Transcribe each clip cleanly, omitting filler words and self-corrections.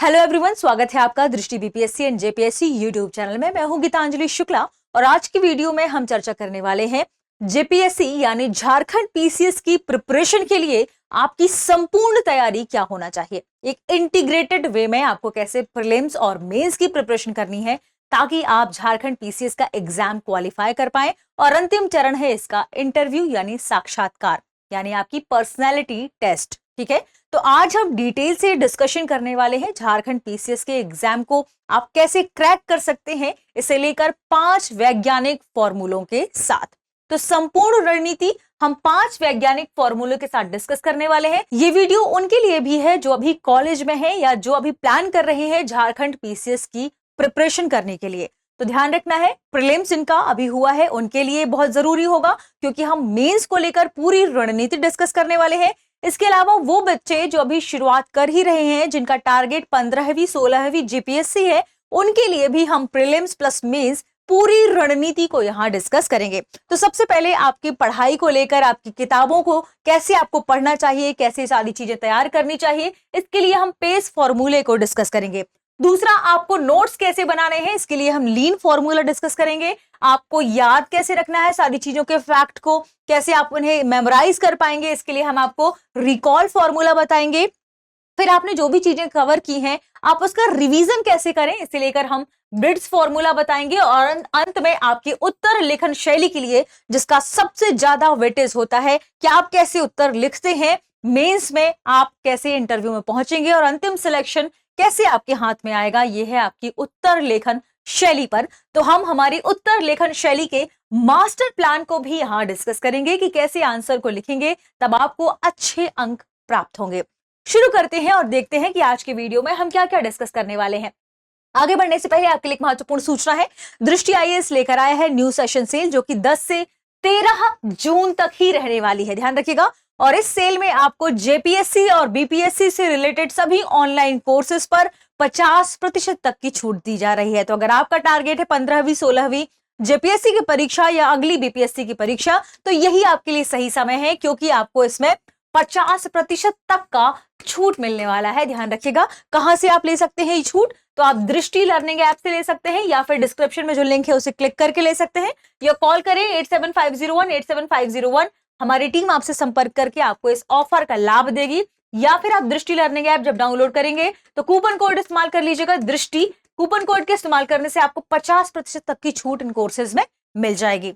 Hello everyone, स्वागत है आपका दृष्टि BPSC and JPSC YouTube channel में। मैं हूं गीतांजलि शुक्ला और आज की वीडियो में हम चर्चा करने वाले हैं जेपीएससी यानी झारखंड पीसीएस की प्रिपरेशन के लिए आपकी संपूर्ण तैयारी क्या होना चाहिए। एक इंटीग्रेटेड वे में आपको कैसे प्रीलिम्स और मेंस की प्रिपरेशन करनी है ताकि आप झारखंड पीसीएस का एग्जाम क्वालिफाई कर पाए। और अंतिम चरण है इसका इंटरव्यू यानी साक्षात्कार, यानी आपकी पर्सनैलिटी टेस्ट। ठीक है, तो आज हम डिटेल से डिस्कशन करने वाले हैं झारखंड पीसीएस के एग्जाम को आप कैसे क्रैक कर सकते हैं, इसे लेकर 5 वैज्ञानिक फॉर्मूलों के साथ। तो संपूर्ण रणनीति हम 5 वैज्ञानिक फॉर्मूलों के साथ डिस्कस करने वाले हैं। ये वीडियो उनके लिए भी है जो अभी कॉलेज में है या जो अभी प्लान कर रहे हैं झारखंड पीसीएस की प्रिपरेशन करने के लिए। तो ध्यान रखना है, प्रीलिम्स इनका अभी हुआ है उनके लिए बहुत जरूरी होगा क्योंकि हम मेंस को लेकर पूरी रणनीति डिस्कस करने वाले हैं। इसके अलावा वो बच्चे जो अभी शुरुआत कर ही रहे हैं, जिनका टारगेट 15वीं 16वीं जीपीएससी है, उनके लिए भी हम प्रीलिम्स प्लस मेंस पूरी रणनीति को यहां डिस्कस करेंगे। तो सबसे पहले आपकी पढ़ाई को लेकर, आपकी किताबों को कैसे आपको पढ़ना चाहिए, कैसे सारी चीजें तैयार करनी चाहिए, इसके लिए हम पेस फॉर्मूले को डिस्कस करेंगे। दूसरा, आपको नोट्स कैसे बनाने हैं, इसके लिए हम लीन फॉर्मूला डिस्कस करेंगे। आपको याद कैसे रखना है सारी चीजों के फैक्ट को, कैसे आप उन्हें मेमोराइज कर पाएंगे, इसके लिए हम आपको रिकॉल फॉर्मूला बताएंगे। फिर आपने जो भी चीजें कवर की हैं आप उसका रिवीजन कैसे करें, इसे लेकर हम ब्रिड्ज फॉर्मूला बताएंगे। और अंत में आपकी उत्तर लेखन शैली के लिए जिसका सबसे ज्यादा वेटेज होता है कि आप कैसे उत्तर लिखते हैं मेंस में, आप कैसे इंटरव्यू में पहुंचेंगे और अंतिम सिलेक्शन कैसे आपके हाथ में आएगा, यह है आपकी उत्तर लेखन शैली पर। तो हम हमारी उत्तर लेखन शैली के मास्टर प्लान को भी यहां डिस्कस करेंगे कि कैसे आंसर को लिखेंगे तब आपको अच्छे अंक प्राप्त होंगे। शुरू करते हैं और देखते हैं कि आज के वीडियो में हम क्या क्या डिस्कस करने वाले हैं। आगे बढ़ने से पहले आपके लिए एक महत्वपूर्ण सूचना है। दृष्टि आईएएस लेकर आया है न्यू सेशन सेल जो कि 10 से 13 जून तक ही रहने वाली है, ध्यान रखिएगा। और इस सेल में आपको जेपीएससी और बीपीएससी से रिलेटेड सभी ऑनलाइन कोर्सेज पर 50% तक की छूट दी जा रही है। तो अगर आपका टारगेट है 15वीं 16वीं जेपीएससी की परीक्षा या अगली बीपीएससी की परीक्षा, तो यही आपके लिए सही समय है क्योंकि आपको इसमें 50% तक का छूट मिलने वाला है। ध्यान रखिएगा, कहां से आप ले सकते हैं ये छूट, तो आप दृष्टि लर्निंग ऐप से ले सकते हैं या फिर डिस्क्रिप्शन में जो लिंक है उसे क्लिक करके ले सकते हैं या कॉल करें 8750187501। हमारी टीम आपसे संपर्क करके आपको इस ऑफर का लाभ देगी। या फिर आप दृष्टि लर्निंग ऐप जब डाउनलोड करेंगे तो कूपन कोड इस्तेमाल कर लीजिएगा दृष्टि। कूपन कोड के इस्तेमाल करने से आपको 50% तक की छूट इन कोर्सेज में मिल जाएगी।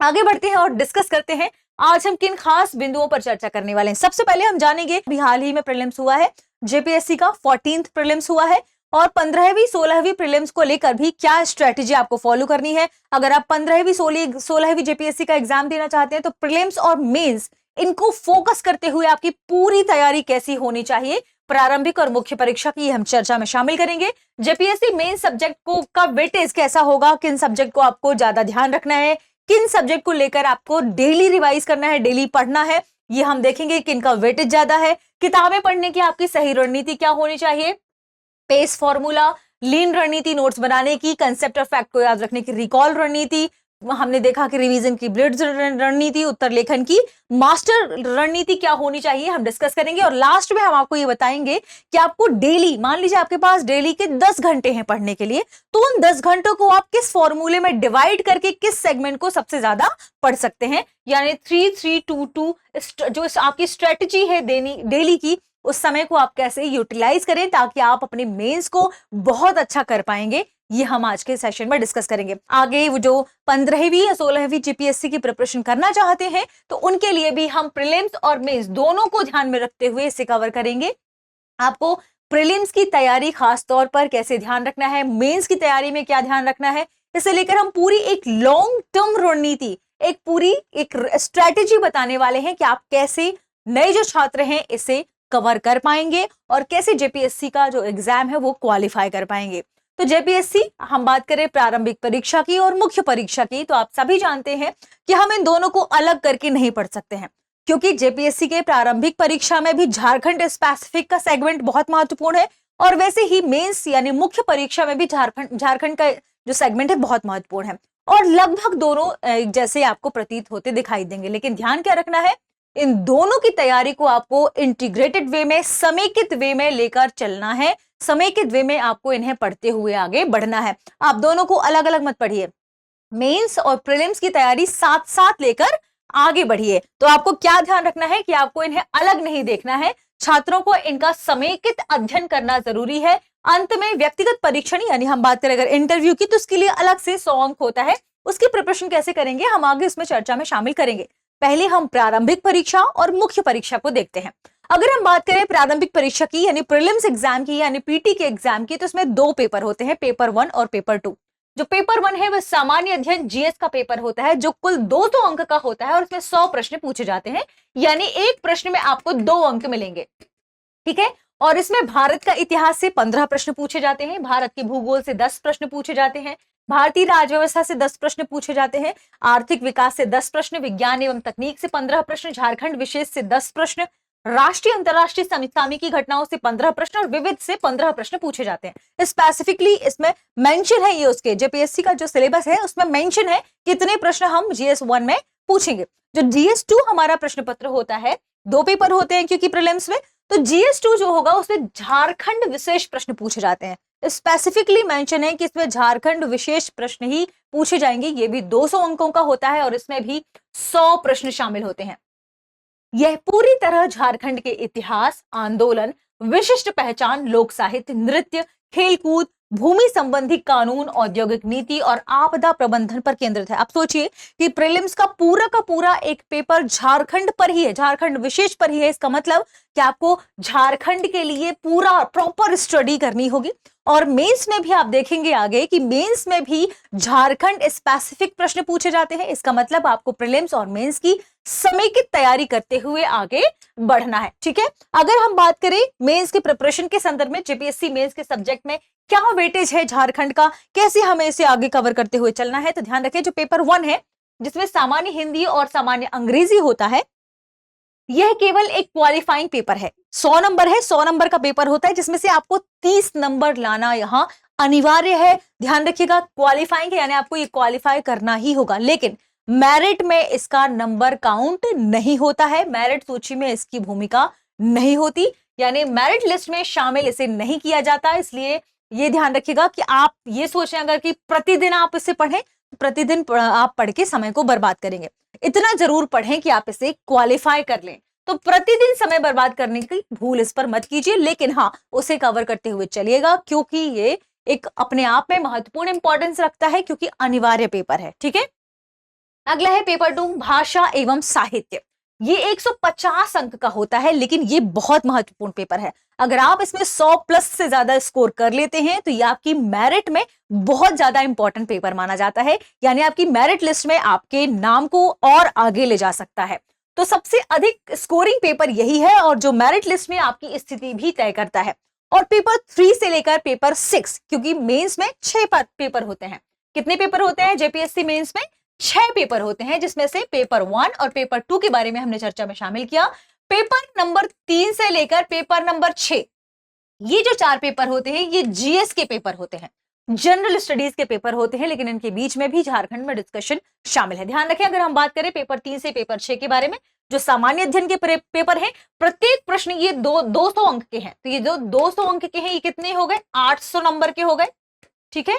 आगे बढ़ते हैं और डिस्कस करते हैं आज हम किन खास बिंदुओं पर चर्चा करने वाले हैं। सबसे पहले हम जानेंगे, अभी हाल ही में प्रीलिम्स हुआ है, जेपीएससी का 14th प्रीलिम्स हुआ है और 15वीं 16वीं प्रीलिम्स को लेकर भी क्या स्ट्रेटेजी आपको फॉलो करनी है। अगर आप 15वीं 16वीं जेपीएससी का एग्जाम देना चाहते हैं तो प्रीलिम्स और मेंस इनको फोकस करते हुए आपकी पूरी तैयारी कैसी होनी चाहिए, प्रारंभिक और मुख्य परीक्षा की हम चर्चा में शामिल करेंगे। जेपीएससी मेन सब्जेक्ट को का वेटेज कैसा होगा, किन सब्जेक्ट को आपको ज्यादा ध्यान रखना है, किन सब्जेक्ट को लेकर आपको डेली रिवाइज करना है, डेली पढ़ना है, ये हम देखेंगे किन का वेटेज ज्यादा है। किताबें पढ़ने की आपकी सही रणनीति क्या होनी चाहिए, पेस फॉर्मूला, लीन रणनीति, नोट्स बनाने की, कंसेप्ट और फैक्ट को याद रखने की रिकॉल रणनीति, हमने देखा कि रिवीजन की ब्रिड्ज रणनीति, उत्तर लेखन की मास्टर रणनीति क्या होनी चाहिए, हम डिस्कस करेंगे। और लास्ट में हम आपको ये बताएंगे कि आपको डेली, मान लीजिए आपके पास डेली के 10 घंटे हैं पढ़ने के लिए, तो उन 10 घंटों को आप किस फॉर्मूले में डिवाइड करके किस सेगमेंट को सबसे ज्यादा पढ़ सकते हैं, यानी 3-3-2-2 जो आपकी स्ट्रेटेजी है डेली की, उस समय को आप कैसे यूटिलाइज करें ताकि आप अपने मेंस को बहुत अच्छा कर पाएंगे, ये हम आज के सेशन में डिस्कस करेंगे। आगे वो जो 15वीं या 16वीं जीपीएससी की प्रिपरेशन करना चाहते हैं तो उनके लिए भी हम प्रीलिम्स और मेंस दोनों को ध्यान में रखते हुए इसे कवर करेंगे। आपको प्रीलिम्स की तैयारी खास तौर पर कैसे ध्यान रखना है, मेंस की तैयारी में क्या ध्यान रखना है, इसे लेकर हम पूरी एक लॉन्ग टर्म रणनीति, एक पूरी एक स्ट्रेटेजी बताने वाले हैं कि आप कैसे नए जो छात्र हैं इसे कवर कर पाएंगे और कैसे जेपीएससी का जो एग्जाम है वो क्वालिफाई कर पाएंगे। तो जेपीएससी, हम बात करें प्रारंभिक परीक्षा की और मुख्य परीक्षा की, तो आप सभी जानते हैं कि हम इन दोनों को अलग करके नहीं पढ़ सकते हैं क्योंकि जेपीएससी के प्रारंभिक परीक्षा में भी झारखंड स्पेसिफिक का सेगमेंट बहुत महत्वपूर्ण है और वैसे ही मेंस यानी मुख्य परीक्षा में भी झारखंड का जो सेगमेंट है बहुत महत्वपूर्ण है और लगभग दोनों जैसे आपको प्रतीत होते दिखाई देंगे। लेकिन ध्यान क्या रखना है, इन दोनों की तैयारी को आपको इंटीग्रेटेड वे में, समेकित वे में लेकर चलना है। समेकित वे में आपको इन्हें पढ़ते हुए आगे बढ़ना है। आप दोनों को अलग अलग मत पढ़िए, मेंस और प्रीलिम्स की तैयारी साथ साथ लेकर आगे बढ़िए। तो आपको क्या ध्यान रखना है कि आपको इन्हें अलग नहीं देखना है, छात्रों को इनका समेकित अध्ययन करना जरूरी है। अंत में व्यक्तिगत परीक्षण, यानी हम बात करें अगर इंटरव्यू की, तो उसके लिए अलग से 100 अंक होता है। उसकी प्रिपरेशन कैसे करेंगे हम आगे इसमें चर्चा में शामिल करेंगे। पहले हम प्रारंभिक परीक्षा और मुख्य परीक्षा को देखते हैं। अगर हम बात करें प्रारंभिक परीक्षा की, यानी प्रीलिम्स एग्जाम की, यानी पीटी के एग्जाम की, तो इसमें 2 पेपर होते हैं, पेपर 1 और पेपर 2। जो पेपर 1 है वह सामान्य अध्ययन जीएस का पेपर होता है, जो कुल 200 अंक का होता है और इसमें 100 प्रश्न पूछे जाते हैं, यानी एक प्रश्न में आपको 2 अंक मिलेंगे। ठीक है, और इसमें भारत का इतिहास से 15 प्रश्न पूछे जाते हैं, भारत के भूगोल से 10 प्रश्न पूछे जाते हैं, भारतीय राज्य व्यवस्था से 10 प्रश्न पूछे जाते हैं, आर्थिक विकास से 10 प्रश्न, विज्ञान एवं तकनीक से 15 प्रश्न, झारखंड विशेष से 10 प्रश्न, राष्ट्रीय अंतरराष्ट्रीय समसामयिकी घटनाओं से 15 प्रश्न और विविध से 15 प्रश्न पूछे जाते हैं। स्पेसिफिकली इसमें मेंशन है, ये उसके जेपीएससी का जो सिलेबस है उसमें मेंशन है कितने प्रश्न हम जीएस 1 में पूछेंगे। जो जीएस 2 हमारा प्रश्न पत्र होता है, 2 पेपर होते हैं क्योंकि प्रीलिम्स में, तो जीएस 2 जो होगा उसमें झारखंड विशेष प्रश्न पूछे जाते हैं। स्पेसिफिकली मेंशन है कि इसमें झारखंड विशेष प्रश्न ही पूछे जाएंगे। ये भी 200 अंकों का होता है और इसमें भी 100 प्रश्न शामिल होते हैं। यह पूरी तरह झारखंड के इतिहास, आंदोलन, विशिष्ट पहचान, लोक साहित्य, नृत्य, खेलकूद, भूमि संबंधी कानून, औद्योगिक नीति और आपदा प्रबंधन पर केंद्रित है। आप सोचिए कि प्रीलिम्स का पूरा एक पेपर झारखंड पर ही है, झारखंड विशेष पर ही है। इसका मतलब कि आपको झारखंड के लिए पूरा प्रॉपर स्टडी करनी होगी। और मेंस में भी आप देखेंगे आगे कि मेंस में भी झारखंड स्पेसिफिक प्रश्न पूछे जाते हैं। इसका मतलब आपको प्रीलिम्स और मेंस की समेकित तैयारी करते हुए आगे बढ़ना है। ठीक है, अगर हम बात करें मेंस के प्रिपरेशन के संदर्भ में, जेपीएससी मेंस के सब्जेक्ट में क्या वेटेज है झारखंड का, कैसे हमें इसे आगे कवर करते हुए चलना है, तो ध्यान रखें जो पेपर 1 है जिसमें सामान्य हिंदी और सामान्य अंग्रेजी होता है, यह केवल एक क्वालिफाइंग पेपर है। 100 नंबर है, 100 नंबर का पेपर होता है जिसमें से आपको 30 नंबर लाना यहां अनिवार्य है। ध्यान रखिएगा क्वालिफाइंग है, यानी आपको ये क्वालिफाई करना ही होगा, लेकिन मेरिट में इसका नंबर काउंट नहीं होता है, मेरिट सूची में इसकी भूमिका नहीं होती, यानी मेरिट लिस्ट में शामिल इसे नहीं किया जाता। इसलिए ये ध्यान रखिएगा कि आप ये सोचें अगर कि प्रतिदिन आप इसे पढ़ें, प्रतिदिन आप पढ़ के समय को बर्बाद करेंगे। इतना जरूर पढ़ें कि आप इसे क्वालिफाई कर लें। तो प्रतिदिन समय बर्बाद करने की भूल इस पर मत कीजिए, लेकिन हाँ उसे कवर करते हुए चलिएगा, क्योंकि ये एक अपने आप में महत्वपूर्ण इंपॉर्टेंस रखता है, क्योंकि अनिवार्य पेपर है। ठीक है, अगला है पेपर 2 भाषा एवं साहित्य। ये 150 अंक का होता है, लेकिन ये बहुत महत्वपूर्ण पेपर है। अगर आप इसमें 100 प्लस से ज्यादा स्कोर कर लेते हैं तो ये आपकी मेरिट में बहुत ज्यादा इंपॉर्टेंट पेपर माना जाता है, यानी आपकी मेरिट लिस्ट में आपके नाम को और आगे ले जा सकता है। तो सबसे अधिक स्कोरिंग पेपर यही है और जो मेरिट लिस्ट में आपकी स्थिति भी तय करता है। और पेपर 3 से लेकर पेपर 6, क्योंकि मेंस में 6 पेपर होते हैं। कितने पेपर होते हैं जेपीएससी मेंस में? 6 पेपर होते हैं, जिसमें से पेपर 1 और पेपर 2 के बारे में हमने चर्चा में शामिल किया। पेपर नंबर 3 से लेकर पेपर नंबर 6, ये जो 4 पेपर होते हैं ये जीएस के पेपर होते हैं, जनरल स्टडीज के पेपर होते हैं, लेकिन इनके बीच में भी झारखंड में डिस्कशन शामिल है। ध्यान रखें, अगर हम बात करें पेपर 3 से पेपर 6 के बारे में, जो सामान्य अध्ययन के पेपर हैं, प्रत्येक प्रश्न ये 200 अंक के हैं। तो ये जो 200 अंक के हैं ये कितने हो गए? 800 नंबर के हो गए। ठीक है,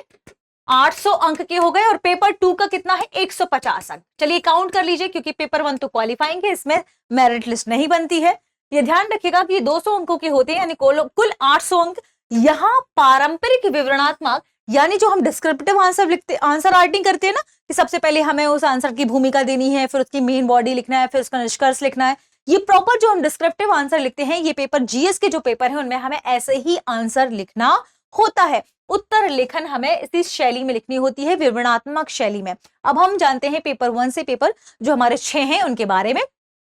800 अंक के हो गए। और पेपर 2 का कितना है? 150 अंक। चलिए काउंट कर लीजिए, क्योंकि पेपर 1 तो क्वालिफाइंग है, इसमें मेरिट लिस्ट नहीं बनती है। ये ध्यान रखिएगा कि 200 अंकों के होते हैं, यानी कुल 800 अंक। यहाँ पारंपरिक विवरणात्मक, यानी जो हम डिस्क्रिप्टिव आंसर लिखते, आंसर राइटिंग करते हैं ना, कि सबसे पहले हमें उस आंसर की भूमिका देनी है, फिर उसकी मेन बॉडी लिखना है, फिर उसका निष्कर्ष लिखना है। ये प्रॉपर जो हम डिस्क्रिप्टिव आंसर लिखते हैं, ये पेपर जीएस के जो पेपर है उनमें हमें ऐसे ही आंसर लिखना होता है। उत्तर लेखन हमें इसी शैली में लिखनी होती है, विवरणात्मक शैली में। अब हम जानते हैं पेपर 1 से पेपर जो हमारे 6 हैं उनके बारे में,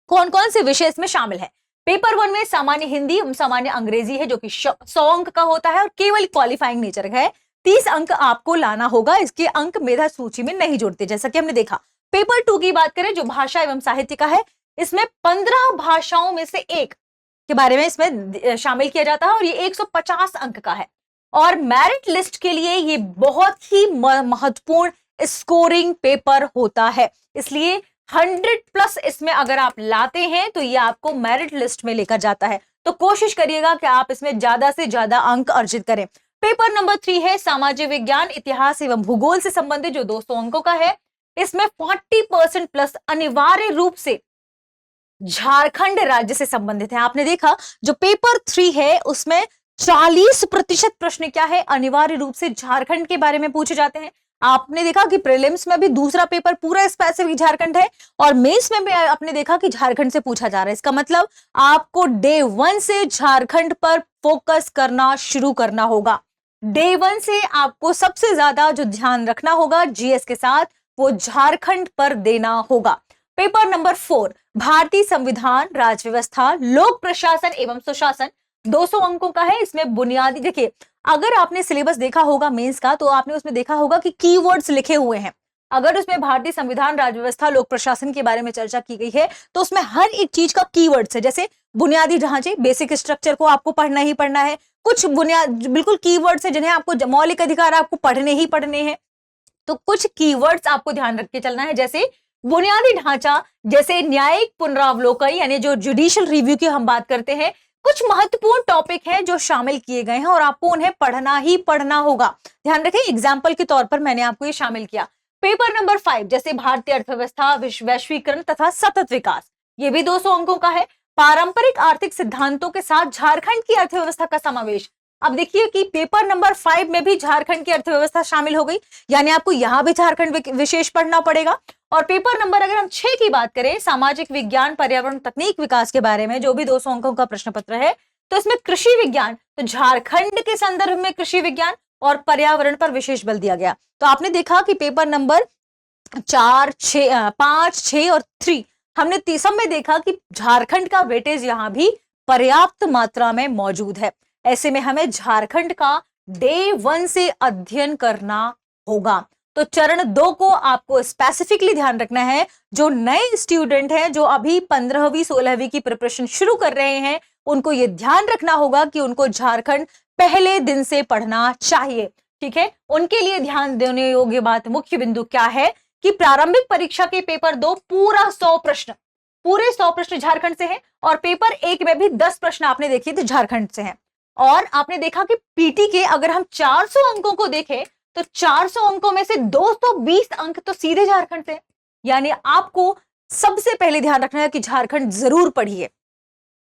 कौन कौन से विषय इसमें शामिल है। पेपर 1 में सामान्य हिंदी एवं सामान्य अंग्रेजी है, जो कि 100 अंक का होता है और केवल क्वालिफाइंग नेचर का है। 30 अंक आपको लाना होगा, इसके अंक मेधा सूची में नहीं जुड़ते, जैसा कि हमने देखा। पेपर 2 की बात करें, जो भाषा एवं साहित्य का है, इसमें 15 भाषाओं में से एक के बारे में इसमें शामिल किया जाता है और ये 150 अंक का है। और मेरिट लिस्ट के लिए ये बहुत ही महत्वपूर्ण स्कोरिंग पेपर होता है। इसलिए 100+ इसमें अगर आप लाते हैं तो ये आपको मेरिट लिस्ट में लेकर जाता है। तो कोशिश करिएगा कि आप इसमें ज्यादा से ज्यादा अंक अर्जित करें। पेपर नंबर 3 है सामाजिक विज्ञान, इतिहास एवं भूगोल से संबंधित, जो 200 अंकों का है। इसमें 40% प्लस अनिवार्य रूप से झारखंड राज्य से संबंधित है। आपने देखा जो पेपर 3 है उसमें 40% प्रश्न क्या है, अनिवार्य रूप से झारखंड के बारे में पूछे जाते हैं। आपने देखा कि प्रीलिम्स में भी दूसरा पेपर पूरा स्पेसिफिक झारखंड है और मेंस में भी आपने देखा कि झारखंड से पूछा जा रहा है। इसका मतलब आपको डे 1 से झारखंड पर फोकस करना शुरू करना होगा। डे 1 से आपको सबसे ज्यादा जो ध्यान रखना होगा जीएस के साथ वो झारखंड पर देना होगा। पेपर नंबर 4 भारतीय संविधान, राज्य व्यवस्था, लोक प्रशासन एवं सुशासन, 200 अंकों का है। इसमें बुनियादी, देखिए अगर आपने सिलेबस देखा होगा मेंस का तो आपने उसमें देखा होगा कि कीवर्ड्स लिखे हुए हैं। अगर उसमें भारतीय संविधान, राज्य व्यवस्था, लोक प्रशासन के बारे में चर्चा की गई है तो उसमें हर एक चीज का कीवर्ड्स है। जैसे बुनियादी ढांचे, बेसिक स्ट्रक्चर को आपको पढ़ना ही पढ़ना है। कुछ बुनियाद बिल्कुल कीवर्ड्स है जिन्हें आपको, मौलिक अधिकार आपको पढ़ने ही पढ़ने हैं। तो कुछ कीवर्ड्स आपको ध्यान रख के चलना है, जैसे बुनियादी ढांचा, जैसे न्यायिक पुनरावलोकन यानी जो जुडिशियल रिव्यू की हम बात करते हैं। कुछ महत्वपूर्ण टॉपिक हैं जो शामिल किए गए हैं और आपको उन्हें पढ़ना ही पढ़ना होगा। ध्यान रखें, एग्जाम्पल के तौर पर मैंने आपको ये शामिल किया। पेपर नंबर 5 जैसे भारतीय अर्थव्यवस्था, वैश्वीकरण तथा सतत विकास, ये भी 200 अंकों का है। पारंपरिक आर्थिक सिद्धांतों के साथ झारखंड की अर्थव्यवस्था का समावेश। अब देखिए कि पेपर नंबर 5 में भी झारखंड की अर्थव्यवस्था शामिल हो गई, यानी आपको यहां भी झारखंड विशेष पढ़ना पड़ेगा। और पेपर नंबर अगर हम 6 की बात करें, सामाजिक विज्ञान, पर्यावरण, तकनीक विकास के बारे में, जो भी 200 अंकों का प्रश्न पत्र है, तो इसमें कृषि विज्ञान, तो झारखंड के संदर्भ में कृषि विज्ञान और पर्यावरण पर विशेष बल दिया गया। तो आपने देखा कि पेपर नंबर 4, 6, 5, 6 और 3 हमने सब में देखा कि झारखंड का वेटेज यहां भी पर्याप्त मात्रा में मौजूद है। ऐसे में हमें झारखंड का डे 1 से अध्ययन करना होगा। तो चरण 2 को आपको स्पेसिफिकली ध्यान रखना है। जो नए स्टूडेंट हैं, जो अभी 15वीं 16वीं की प्रिपरेशन शुरू कर रहे हैं, उनको ये ध्यान रखना होगा कि उनको झारखंड पहले दिन से पढ़ना चाहिए। ठीक है, उनके लिए ध्यान देने योग्य बात, मुख्य बिंदु क्या है कि प्रारंभिक परीक्षा के पेपर 2 पूरे 100 प्रश्न झारखंड से हैं और पेपर 1 में भी 10 प्रश्न आपने देखे थे झारखंड से हैं। और आपने देखा कि पीटी के अगर हम 400 अंकों को देखें तो 400 अंकों में से 220 अंक तो सीधे झारखंड से। यानी आपको सबसे पहले ध्यान रखना है कि झारखंड जरूर पढ़िए।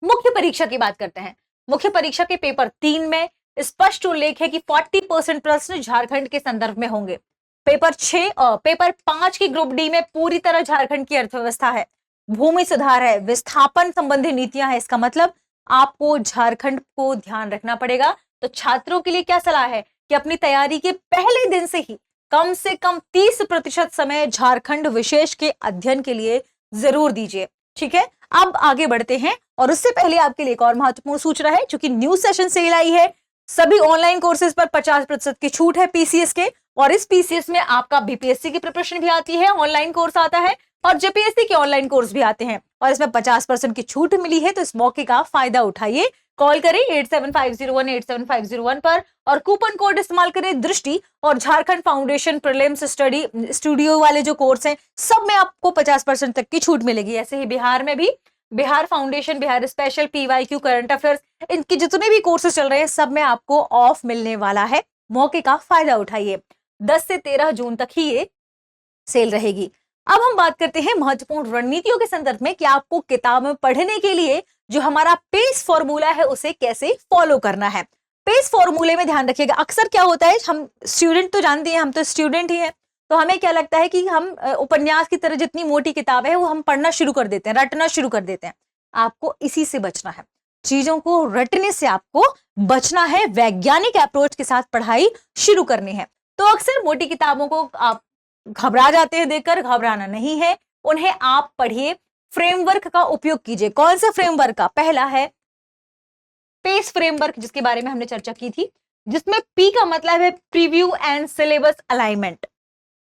मुख्य परीक्षा की बात करते हैं। मुख्य परीक्षा के पेपर 3 में स्पष्ट उल्लेख है कि 40% प्रश्न झारखंड के संदर्भ में होंगे। पेपर 6 और पेपर 5 की ग्रुप डी में पूरी तरह झारखंड की अर्थव्यवस्था है, भूमि सुधार है, विस्थापन संबंधी नीतियां हैं। इसका मतलब आपको झारखंड को ध्यान रखना पड़ेगा। तो छात्रों के लिए क्या सलाह है कि अपनी तैयारी के पहले दिन से ही कम से कम 30% समय झारखंड विशेष के अध्ययन के लिए जरूर दीजिए। ठीक है, अब आगे बढ़ते हैं और उससे पहले आपके लिए एक और महत्वपूर्ण सूचना है। चूंकि न्यू सेशन सेल आई है, सभी ऑनलाइन कोर्सेज पर 50% की छूट है पीसीएस के, और इस पीसीएस में आपका बीपीएससी की प्रिपरेशन भी आती है, ऑनलाइन कोर्स आता है, और जेपीएससी के ऑनलाइन कोर्स भी आते हैं और इसमें 50% की छूट मिली है। तो इस मौके का फायदा उठाइए। कॉल करें 8750187501 पर और कूपन कोड इस्तेमाल करें दृष्टि, और Jharkhand foundation prelims study studio वाले जो कोर्स हैं सब में आपको 50% तक की छूट मिलेगी। ऐसे ही बिहार में भी Bihar foundation, Bihar special, PYQ, current affairs, इनके जितने भी कोर्सेज चल रहे हैं सब में आपको ऑफ मिलने वाला है। मौके का फायदा उठाइए। 10 से 13 जून तक ही ये सेल रहेगी। अब हम बात करते हैं महत्वपूर्ण रणनीतियों के संदर्भ में कि आपको किताब में पढ़ने के लिए जो हमारा पेस फॉर्मूला है उसे कैसे फॉलो करना है। पेस फॉर्मूले में ध्यान रखिएगा, अक्सर क्या होता है, हम स्टूडेंट तो जानते हैं, हम तो स्टूडेंट ही हैं, तो हमें क्या लगता है कि हम उपन्यास की तरह जितनी मोटी किताब है वो हम पढ़ना शुरू कर देते हैं, रटना शुरू कर देते हैं। आपको इसी से बचना है, चीजों को रटने से आपको बचना है, वैज्ञानिक अप्रोच के साथ पढ़ाई शुरू करनी है। तो अक्सर मोटी किताबों को आप घबरा जाते हैं देखकर, घबराना नहीं है, उन्हें आप पढ़िए, फ्रेमवर्क का उपयोग कीजिए। कौन सा फ्रेमवर्क का? पहला है पेस फ्रेमवर्क, जिसके बारे में हमने चर्चा की थी, जिसमें पी का मतलब है प्रीव्यू एंड सिलेबस अलाइनमेंट,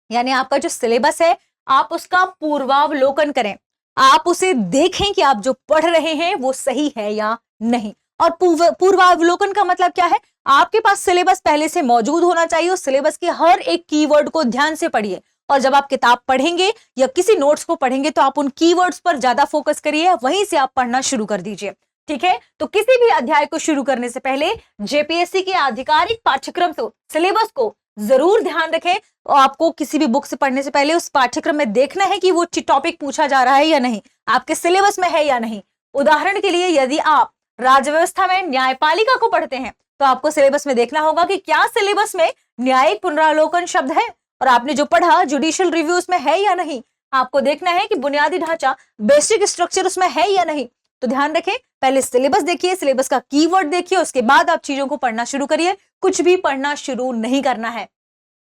यानी आपका जो सिलेबस है आप उसका पूर्वावलोकन करें, आप उसे देखें कि आप जो पढ़ रहे हैं वो सही है या नहीं। और पूर्वावलोकन का मतलब क्या है? आपके पास सिलेबस पहले से मौजूद होना चाहिए, उस सिलेबस के हर एक कीवर्ड को ध्यान से पढ़िए, और जब आप किताब पढ़ेंगे या किसी नोट्स को पढ़ेंगे तो आप उन कीवर्ड्स पर ज्यादा फोकस करिए, वहीं से आप पढ़ना शुरू कर दीजिए। ठीक है, तो किसी भी अध्याय को शुरू करने से पहले जेपीएससी के आधिकारिक पाठ्यक्रम को, सिलेबस को जरूर ध्यान रखें। और आपको किसी भी बुक से पढ़ने से पहले उस पाठ्यक्रम में देखना है कि वो टॉपिक पूछा जा रहा है या नहीं, आपके सिलेबस में है या नहीं। उदाहरण के लिए यदि आप राज्य व्यवस्था में न्यायपालिका को पढ़ते हैं तो आपको सिलेबस में देखना होगा कि क्या सिलेबस में न्यायिक पुनरावलोकन शब्द है, और आपने जो पढ़ा जुडिशियल रिव्यू उसमें है या नहीं। आपको देखना है कि बुनियादी ढांचा, बेसिक स्ट्रक्चर उसमें है या नहीं। तो ध्यान रखें, पहले सिलेबस देखिए, सिलेबस का कीवर्ड देखिए, उसके बाद आप चीजों को पढ़ना शुरू करिए। कुछ भी पढ़ना शुरू नहीं करना है।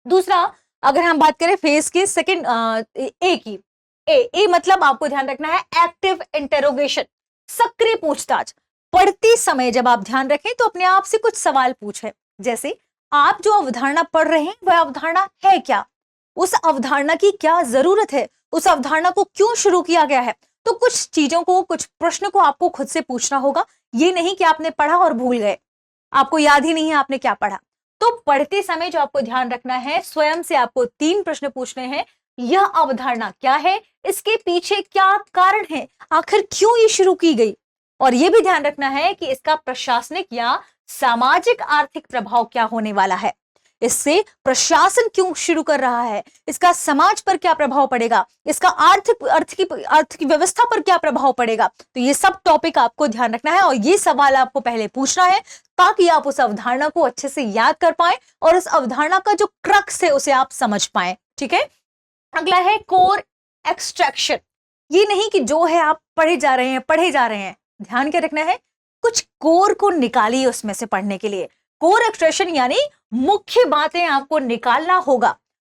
दूसरा, अगर हम बात करें फेज के सेकंड ए की, ए मतलब आपको ध्यान रखना है एक्टिव इंटेरोगेशन, सक्रिय पूछताछ। पढ़ते समय जब आप ध्यान रखें तो अपने आप से कुछ सवाल पूछें, जैसे आप जो अवधारणा पढ़ रहे हैं वह अवधारणा है क्या, उस अवधारणा की क्या जरूरत है, उस अवधारणा को क्यों शुरू किया गया है। तो कुछ चीजों को, कुछ प्रश्न को आपको खुद से पूछना होगा। ये नहीं कि आपने पढ़ा और भूल गए, आपको याद ही नहीं है आपने क्या पढ़ा। तो पढ़ते समय जो आपको ध्यान रखना है, स्वयं से आपको 3 प्रश्न पूछने हैं। यह अवधारणा क्या है, इसके पीछे क्या कारण है, आखिर क्यों ये शुरू की गई। और यह भी ध्यान रखना है कि इसका प्रशासनिक या सामाजिक आर्थिक प्रभाव क्या होने वाला है, इससे प्रशासन क्यों शुरू कर रहा है, इसका समाज पर क्या प्रभाव पड़ेगा, इसका आर्थिक व्यवस्था पर क्या प्रभाव पड़ेगा। तो ये सब टॉपिक आपको ध्यान रखना है और ये सवाल आपको पहले पूछना है ताकि आप उस अवधारणा को अच्छे से याद कर पाए और उस अवधारणा का जो क्रक्स है उसे आप समझ पाए। ठीक है, अगला है कोर एक्सट्रैक्शन। ये नहीं कि जो है आप पढ़े जा रहे हैं, ध्यान क्या रखना है, कुछ कोर को निकालिए उसमें से पढ़ने के लिए। कोर एक्सट्रैक्शन यानी मुख्य बातें आपको निकालना होगा।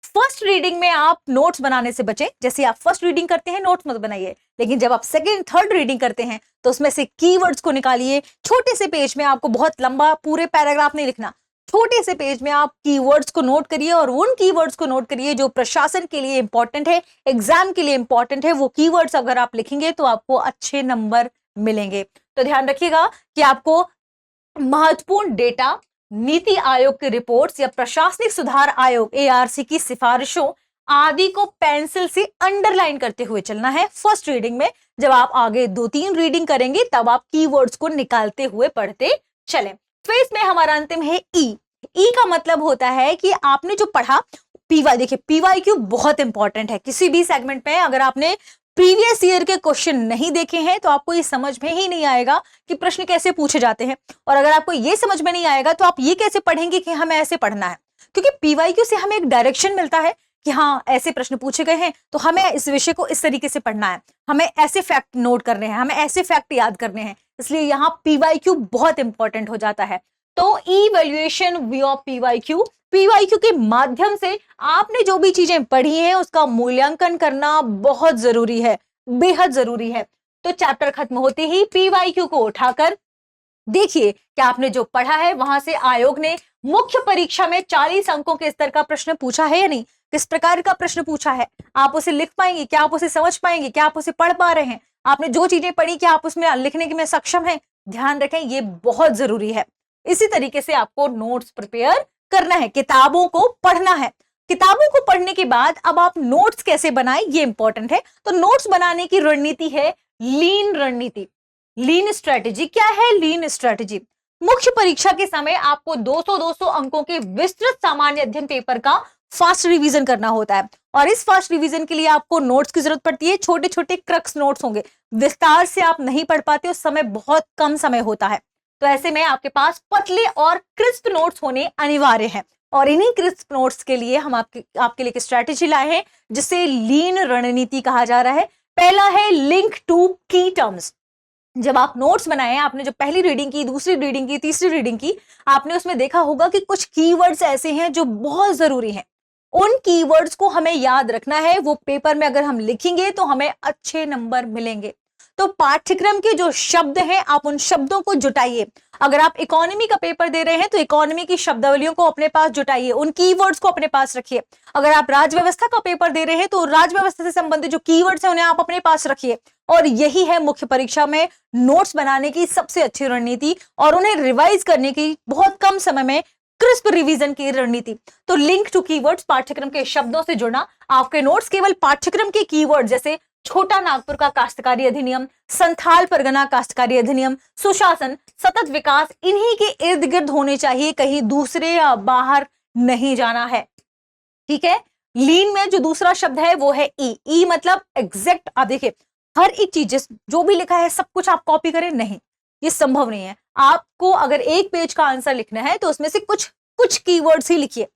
फर्स्ट रीडिंग में आप नोट्स बनाने से बचें, जैसे आप फर्स्ट रीडिंग करते हैं नोट्स मत बनाइए, लेकिन जब आप सेकंड थर्ड रीडिंग करते हैं तो उसमें से कीवर्ड्स को निकालिए। छोटे से पेज में, आपको बहुत लंबा पूरे पैराग्राफ नहीं लिखना, छोटे से पेज में आप कीवर्ड्स को नोट करिए और उन कीवर्ड्स को नोट करिए जो प्रशासन के लिए इंपॉर्टेंट है, एग्जाम के लिए इंपॉर्टेंट है। वो कीवर्ड्स अगर आप लिखेंगे तो आपको अच्छे नंबर मिलेंगे। तो ध्यान रखिएगा कि आपको महत्वपूर्ण डेटा, नीति आयोग की रिपोर्ट्स या प्रशासनिक सुधार आयोग एआरसी की सिफारिशों आदि को पेंसिल से अंडरलाइन करते हुए चलना है फर्स्ट रीडिंग में। जब आप आगे 2-3 रीडिंग करेंगे तब आप कीवर्ड्स को निकालते हुए पढ़ते चलें। फेज में हमारा अंतिम है ई का मतलब होता है कि आपने जो पढ़ा पीवाई। देखिए, पीवाईक्यू बहुत इंपॉर्टेंट है किसी भी सेगमेंट में। अगर आपने प्रीवियस ईयर के क्वेश्चन नहीं देखे हैं तो आपको ये समझ में ही नहीं आएगा कि प्रश्न कैसे पूछे जाते हैं, और अगर आपको ये समझ में नहीं आएगा तो आप ये कैसे पढ़ेंगे कि हमें ऐसे पढ़ना है। क्योंकि पीवाईक्यू से हमें एक डायरेक्शन मिलता है कि हाँ, ऐसे प्रश्न पूछे गए हैं तो हमें इस विषय को इस तरीके से पढ़ना है, हमें ऐसे फैक्ट नोट करने हैं, हमें ऐसे फैक्ट याद करने हैं। इसलिए यहाँ पीवाईक्यू बहुत इंपॉर्टेंट हो जाता है। तो evaluation view of PYQ, PYQ के माध्यम से आपने जो भी चीजें पढ़ी हैं उसका मूल्यांकन करना बहुत जरूरी है, बेहद जरूरी है। तो चैप्टर खत्म होते ही पीवाईक्यू को उठाकर देखिए कि आपने जो पढ़ा है वहां से आयोग ने मुख्य परीक्षा में 40 अंकों के स्तर का प्रश्न पूछा है या नहीं, किस प्रकार का प्रश्न पूछा है, आप उसे लिख पाएंगे, क्या आप उसे समझ पाएंगे, क्या आप उसे पढ़ पा रहे हैं, आपने जो चीजें पढ़ी क्या आप उसमें लिखने के में सक्षम हैं। ध्यान रखें, ये बहुत जरूरी है। इसी तरीके से आपको नोट्स प्रिपेयर करना है, किताबों को पढ़ना है। किताबों को पढ़ने के बाद अब आप नोट्स कैसे बनाएं ये इंपॉर्टेंट है। तो नोट्स बनाने की रणनीति है लीन रणनीति, लीन स्ट्रेटेजी। क्या है लीन स्ट्रेटेजी? मुख्य परीक्षा के समय आपको 200-200 अंकों के विस्तृत सामान्य अध्ययन पेपर का फास्ट रिवीजन करना होता है, और इस फास्ट रिवीजन के लिए आपको नोट्स की जरूरत पड़ती है। छोटे छोटे क्रक्स नोट्स होंगे, विस्तार से आप नहीं पढ़ पाते, उस समय बहुत कम समय होता है। तो ऐसे में आपके पास पतले और क्रिस्प नोट्स होने अनिवार्य हैं, और इन्हीं क्रिस्प नोट्स के लिए हम आपके लिए एक स्ट्रैटेजी लाए हैं जिसे लीन रणनीति कहा जा रहा है। पहला है लिंक टू की टर्म्स। जब आप नोट्स बनाए, आपने जो पहली रीडिंग की, दूसरी रीडिंग की, तीसरी रीडिंग की, आपने उसमें देखा होगा कि कुछ कीवर्ड्स ऐसे हैं जो बहुत जरूरी हैं। उन कीवर्ड्स को हमें याद रखना है, वो पेपर में अगर हम लिखेंगे तो हमें अच्छे नंबर मिलेंगे। तो पाठ्यक्रम के जो शब्द हैं आप उन शब्दों को जुटाइए। अगर आप इकोनॉमी का पेपर दे रहे हैं तो इकोनॉमी की शब्दावलियों को अपने पास जुटाइए, उन कीवर्ड्स को अपने पास रखिए। अगर आप राज्य व्यवस्था का पेपर दे रहे हैं तो राज्य व्यवस्था से संबंधित जो कीवर्ड्स हैं उन्हें आप अपने पास रखिए। और यही है मुख्य परीक्षा में नोट्स बनाने की सबसे अच्छी रणनीति, और उन्हें रिवाइज करने की बहुत कम समय में क्रिस्प रिवीजन की रणनीति। तो लिंक टू कीवर्ड्स, पाठ्यक्रम के शब्दों से जुड़ना। आपके नोट्स केवल पाठ्यक्रम के कीवर्ड जैसे छोटा नागपुर का काश्तकारी अधिनियम, संथाल परगना काश्तकारी अधिनियम, सुशासन, सतत विकास, इन्हीं के इर्द गिर्द होने चाहिए, कहीं दूसरे या बाहर नहीं जाना है। ठीक है। लीन में जो दूसरा शब्द है वो है ई। ई मतलब एग्जैक्ट। आप देखिए हर एक चीज जो भी लिखा है सब कुछ आप कॉपी करें, नहीं, ये संभव नहीं है। आपको अगर एक पेज का आंसर लिखना है तो उसमें से कुछ कीवर्ड्स ही लिखिए,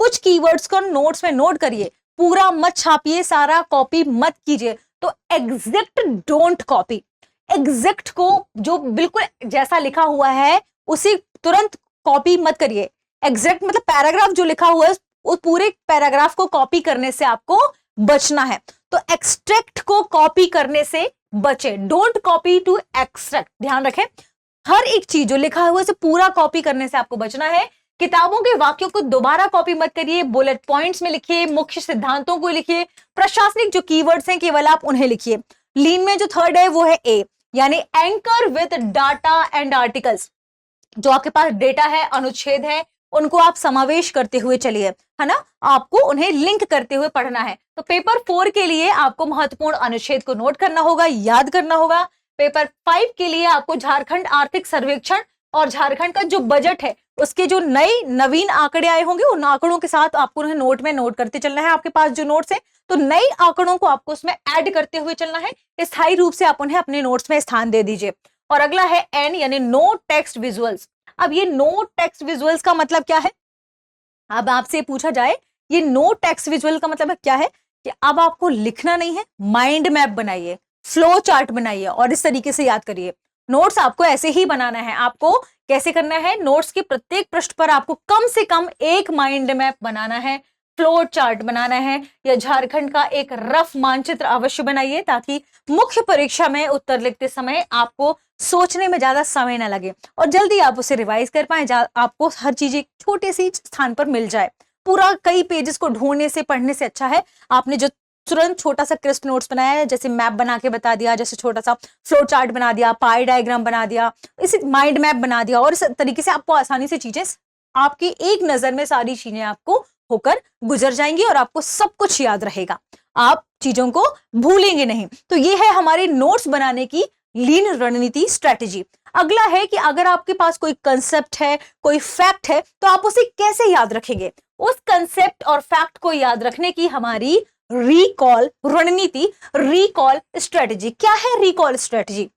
कुछ कीवर्ड्स को नोट्स में नोट करिए, पूरा मत छापिए, सारा कॉपी मत कीजिए। तो एग्जैक्ट डोंट कॉपी। एग्जैक्ट को जो बिल्कुल जैसा लिखा हुआ है उसी तुरंत कॉपी मत करिए। एग्जैक्ट मतलब पैराग्राफ जो लिखा हुआ है उस पूरे पैराग्राफ को कॉपी करने से आपको बचना है। तो एक्सट्रैक्ट को कॉपी करने से बचे, डोंट कॉपी टू एक्सट्रैक्ट। ध्यान रखें, हर एक चीज जो लिखा हुआ है उसे पूरा कॉपी करने से आपको बचना है। किताबों के वाक्यों को दोबारा कॉपी मत करिए, बुलेट पॉइंट्स में लिखिए, मुख्य सिद्धांतों को लिखिए, प्रशासनिक जो कीवर्ड्स हैं केवल आप उन्हें लिखिए। लीन में जो थर्ड है वो है ए, यानी anchor with data and articles. जो आपके पास डेटा है, अनुच्छेद है, उनको आप समावेश करते हुए चलिए, है ना, आपको उन्हें लिंक करते हुए पढ़ना है। तो पेपर 4 के लिए आपको महत्वपूर्ण अनुच्छेद को नोट करना होगा, याद करना होगा। पेपर 5 के लिए आपको झारखंड आर्थिक सर्वेक्षण और झारखंड का जो बजट है उसके जो नए नवीन आंकड़े आए होंगे उन आंकड़ों के साथ आपको उन्हें नोट में नोट करते चलना है। आपके पास जो नोट्स है तो नए आंकड़ों को आपको उसमें ऐड करते हुए चलना है, स्थायी रूप से आप उन्हें अपने नोट्स में स्थान दे दीजिए। और अगला है एन, यानी नो टेक्स्ट विजुअल्स। अब ये नो टेक्स्ट विजुअल्स का मतलब क्या है? अब आपसे पूछा जाए ये नो टेक्स्ट विजुअल का मतलब क्या है कि अब आपको लिखना नहीं है, माइंड मैप बनाइए, फ्लो चार्ट बनाइए और इस तरीके से याद करिए। नोट्स आपको ऐसे ही बनाना है। आपको कैसे करना है? नोट्स के प्रत्येक पृष्ठ पर आपको कम से कम एक माइंड मैप बनाना है, फ्लो चार्ट बनाना है, या झारखंड का एक रफ मानचित्र अवश्य बनाइए ताकि मुख्य परीक्षा में उत्तर लिखते समय आपको सोचने में ज्यादा समय ना लगे और जल्दी आप उसे रिवाइज कर पाए, आपको हर चीज एक छोटे सी स्थान पर मिल जाए। पूरा कई पेजेस को ढूंढने से पढ़ने से अच्छा है आपने जो तुरंत छोटा सा क्रिस्प नोट्स बनाया है, जैसे मैप बना के बता दिया, जैसे छोटा सा फ्लो चार्ट बना दिया, पाई डायग्राम बना दिया, इसी माइंड मैप बना दिया, और इस तरीके से आपको आसानी से चीजें आपकी एक नजर में सारी चीजें आपको होकर गुजर जाएंगी और आपको सब कुछ याद रहेगा, आप चीजों को भूलेंगे नहीं। तो ये है हमारे नोट्स बनाने की लीन रणनीति, स्ट्रेटेजी। अगला है कि अगर आपके पास कोई कंसेप्ट है, कोई फैक्ट है, तो आप उसे कैसे याद रखेंगे? उस कंसेप्ट और फैक्ट को याद रखने की हमारी रिकॉल रणनीति, रिकॉल स्ट्रेटेजी। क्या है रिकॉल स्ट्रेटेजी?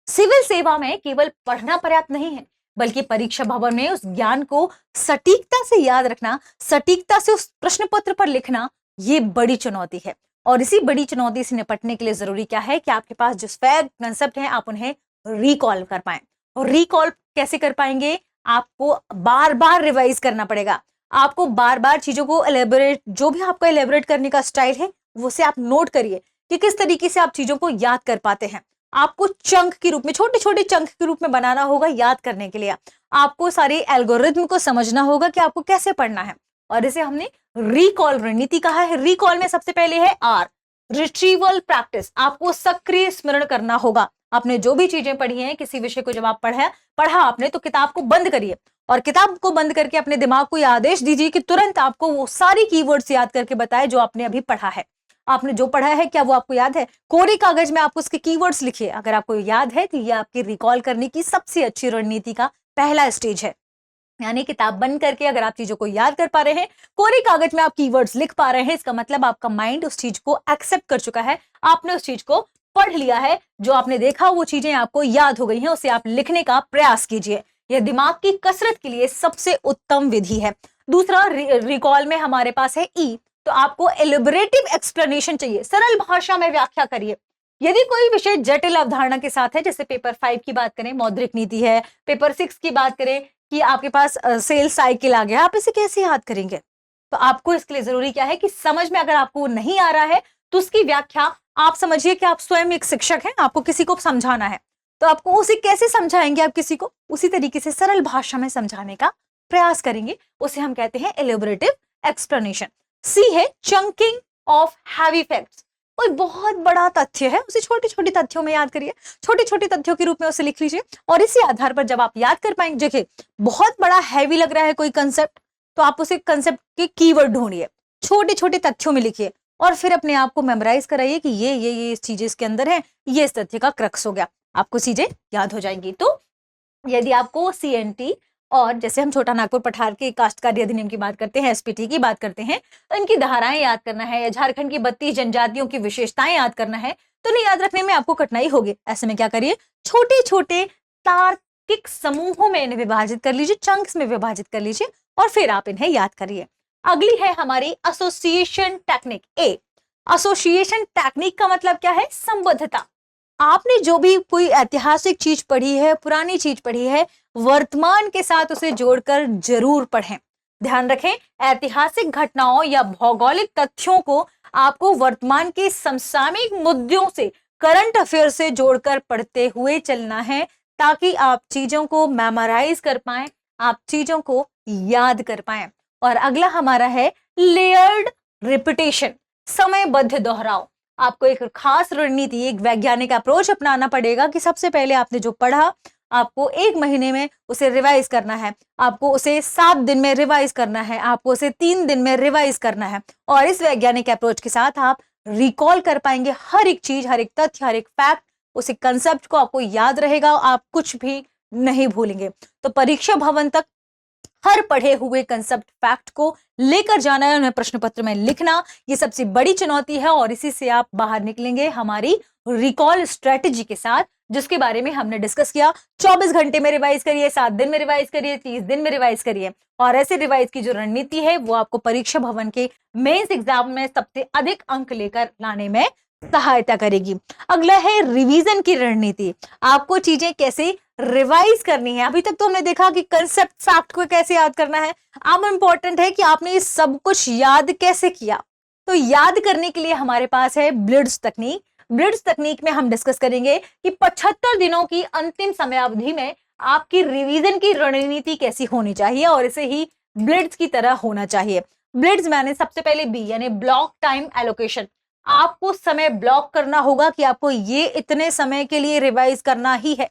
सिविल सेवा में केवल पढ़ना पर्याप्त नहीं है, बल्कि परीक्षा भवन में उस ज्ञान को सटीकता से याद रखना, सटीकता से उस प्रश्न पत्र पर लिखना, ये बड़ी चुनौती है। और इसी बड़ी चुनौती से निपटने के लिए जरूरी क्या है कि आपके पास जो फैक्ट कंसेप्ट है आप उन्हें रिकॉल कर पाए। और रिकॉल कैसे कर पाएंगे? आपको बार बार रिवाइज करना पड़ेगा, आपको बार बार चीजों को एलेबोरेट, जो भी आपका एलेबोरेट करने का स्टाइल है वो से आप नोट करिए कि किस तरीके से आप चीजों को याद कर पाते हैं। आपको चंक के रूप में, छोटे छोटे चंक के रूप में बनाना होगा याद करने के लिए। आपको सारे एल्गोरिथम को समझना होगा कि आपको कैसे पढ़ना है, और इसे हमने रिकॉल रणनीति कहा है। रिकॉल में सबसे पहले है आर, रिट्रीवल प्रैक्टिस। आपको सक्रिय स्मरण करना होगा। आपने जो भी चीजें पढ़ी हैं, किसी विषय को जब आप पढ़ा आपने, तो किताब को बंद करिए और किताब को बंद करके अपने दिमाग को यह आदेश दीजिए कि तुरंत आपको वो सारी कीवर्ड्स याद करके बताए जो आपने अभी पढ़ा है। आपने जो पढ़ा है क्या वो आपको याद है? कोरे कागज में आप उसके कीवर्ड्स लिखिए। अगर आपको याद है तो ये आपकी रिकॉल करने की सबसे अच्छी रणनीति का पहला स्टेज है। यानी किताब बंद करके अगर आप चीजों को याद कर पा रहे हैं, कोरे कागज में आप कीवर्ड्स लिख पा रहे हैं, इसका मतलब आपका माइंड उस चीज को एक्सेप्ट कर चुका है, आपने उस चीज को पढ़ लिया है, जो आपने देखा वो चीजें आपको याद हो गई हैं, उसे आप लिखने का प्रयास कीजिए। यह दिमाग की कसरत के लिए सबसे उत्तम विधि है। दूसरा रिकॉल में हमारे पास है ई। तो आपको एलिबरेटिव एक्सप्लेनेशन चाहिए, सरल भाषा में व्याख्या करिए। यदि कोई विषय जटिल अवधारणा के साथ है, जैसे पेपर 5 की बात करें मौद्रिक नीति है, पेपर 6 की बात करें कि आपके पास सेल्स साइकिल आ गया, आप इसे कैसे याद करेंगे? तो आपको इसके लिए जरूरी क्या है कि समझ में अगर आपको नहीं आ रहा है तो उसकी व्याख्या आप समझिए कि आप स्वयं एक शिक्षक हैं, आपको किसी को समझाना है, तो आपको उसे कैसे समझाएंगे? आप किसी को उसी तरीके से सरल भाषा में समझाने का प्रयास करेंगे, उसे हम कहते हैं एलिबरेटिव एक्सप्लेनेशन। सी है चंकिंग ऑफ हैवी फैक्ट्स। कोई बहुत बड़ा तथ्य है, उसे छोटी छोटी तथ्यों में याद करिए, छोटी छोटी तथ्यों के रूप में उसे लिख लीजिए, और इसी आधार पर जब आप याद कर पाएंगे, देखिए बहुत बड़ा हैवी लग रहा है कोई कंसेप्ट, तो आप उसे कंसेप्ट के कीवर्ड ढूंढिए, छोटे छोटे तथ्यों में लिखिए, और फिर अपने आप को मेमोराइज कराइए कि ये चीजें इसके अंदर है, ये इस तथ्य का क्रक्स हो गया, आपको चीजें याद हो जाएंगी। तो यदि आपको सीएनटी और जैसे हम छोटा नागपुर पठार के काश्तकारी अधिनियम की बात करते हैं, एसपीटी की बात करते हैं, तो इनकी धाराएं याद करना है, या झारखंड की 32 जनजातियों की विशेषताएं याद करना है, तो नहीं याद रखने में आपको कठिनाई होगी। ऐसे में क्या करिए, छोटे छोटे तार्किक समूहों में इन्हें विभाजित कर लीजिए, चंक्स में विभाजित कर लीजिए, और फिर आप इन्हें याद करिए। अगली है हमारी एसोसिएशन टेक्निक। एसोसिएशन टेक्निक का मतलब क्या है, संबद्धता। आपने जो भी कोई ऐतिहासिक चीज पढ़ी है, पुरानी चीज पढ़ी है, वर्तमान के साथ उसे जोड़कर जरूर पढ़ें। ध्यान रखें, ऐतिहासिक घटनाओं या भौगोलिक तथ्यों को आपको वर्तमान के समसामयिक मुद्दों से, करंट अफेयर से जोड़कर पढ़ते हुए चलना है, ताकि आप चीजों को मेमोराइज कर पाएं, आप चीजों को याद कर पाएं। और अगला हमारा है लेयर्ड रिपीटेशन, समयबद्ध दोहराव। आपको एक खास रणनीति, एक वैज्ञानिक अप्रोच अपनाना पड़ेगा कि सबसे पहले आपने जो पढ़ा, आपको 1 महीने में उसे रिवाइज करना है, आपको उसे 7 दिन में रिवाइज करना है, आपको उसे 3 दिन में रिवाइज करना है, और इस वैज्ञानिक अप्रोच के साथ आप रिकॉल कर पाएंगे हर एक चीज, हर एक तथ्य, हर एक फैक्ट, उस कंसेप्ट को आपको याद रहेगा, आप कुछ भी नहीं भूलेंगे। तो परीक्षा भवन तक हर पढ़े हुए कंसेप्ट फैक्ट को लेकर जाना है, उन्हें प्रश्न पत्र में लिखना, ये सबसे बड़ी चुनौती है, और इसी से आप बाहर निकलेंगे हमारी रिकॉल स्ट्रेटेजी के साथ, जिसके बारे में हमने डिस्कस किया। 24 घंटे में रिवाइज करिए, 7 दिन में रिवाइज करिए, 30 दिन में रिवाइज करिए, और ऐसे रिवाइज की जो रणनीति है वो आपको परीक्षा भवन के मेंस एग्जाम में सबसे अधिक अंक लेकर लाने में सहायता करेगी। अगला है रिवीजन की रणनीति। आपको चीजें कैसे रिवाइज करनी है। अभी तक तो हमने देखा कि कंसेप्ट फैक्ट को कैसे याद करना है, अब इंपॉर्टेंट है कि आपने ये सब कुछ याद कैसे किया। तो याद करने के लिए हमारे पास है ब्लिट्ज तकनीक। ब्लिट्ज तकनीक में हम डिस्कस करेंगे कि 75 दिनों की अंतिम समयावधि में आपकी रिवीजन की रणनीति कैसी होनी चाहिए, और इसे ही ब्लिट्ज की तरह होना चाहिए। ब्लिट्ज मैंने सबसे पहले बी यानी ब्लॉक टाइम एलोकेशन, आपको समय ब्लॉक करना होगा कि आपको ये इतने समय के लिए रिवाइज करना ही है।